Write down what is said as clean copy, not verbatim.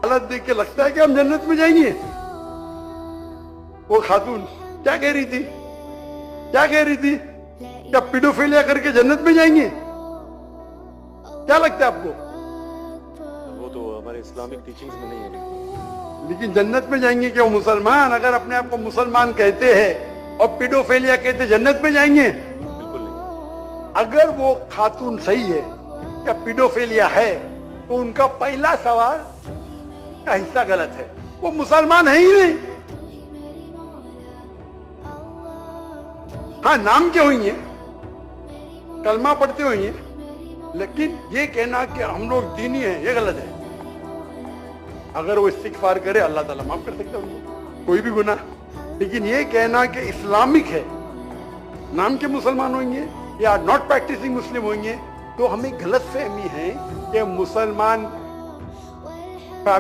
हालत देख के लगता है कि हम जन्नत में जाएंगे। वो खातून क्या कह रही थी, क्या कह रही थी, क्या पीडोफिलिया करके जन्नत में जाएंगे? क्या लगता है आपको? वो तो हमारे इस्लामिक टीचिंग्स में नहीं है। लेकिन जन्नत में जाएंगे क्या वो मुसलमान? अगर अपने आप को मुसलमान कहते हैं और पीडोफिलिया कहते जन्नत में जाएंगे? बिल्कुल नहीं। अगर वो खातून सही है, क्या पीडोफिलिया है, तो उनका पहला सवाल का हिस्सा गलत है। वो मुसलमान है ही नहीं। हाँ, नाम के हुई है, कलमा पढ़ते हुई है, लेकिन ये कहना कि हम लोग दीनी है, ये गलत है। अगर वो इस्तिगफार करे अल्लाह ताला माफ कर सकता है उनको, कोई भी गुनाह। लेकिन ये कहना कि इस्लामिक है, नाम के मुसलमान होंगे या नॉट प्रैक्टिसिंग मुस्लिम होंगे, तो हमें गलत फहमी है कि मुसलमान